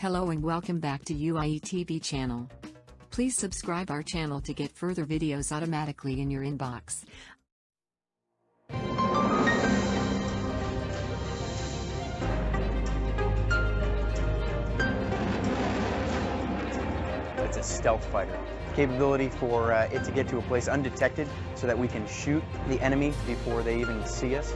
Hello and welcome back to UIE TV channel. Please subscribe our channel to get further videos automatically in your inbox. It's a stealth fighter. Capability for it to get to a place undetected so that we can shoot the enemy before they even see us.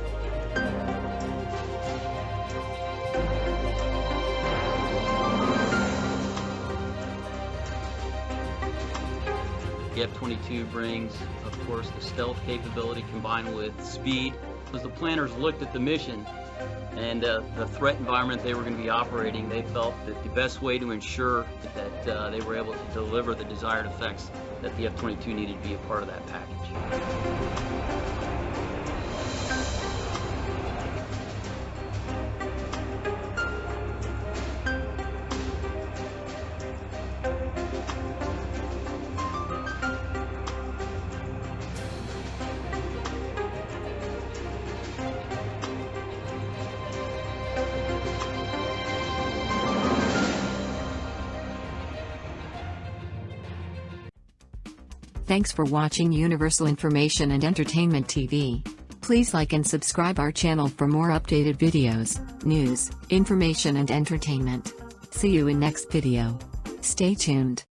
The F-22 brings, of course, the stealth capability combined with speed. As the planners looked at the mission and the threat environment they were going to be operating, they felt that the best way to ensure that they were able to deliver the desired effects, that the F-22 needed to be a part of that package. Thanks for watching Universal Information and Entertainment TV. Please like and subscribe our channel for more updated videos, news, information and entertainment. See you in next video. Stay tuned.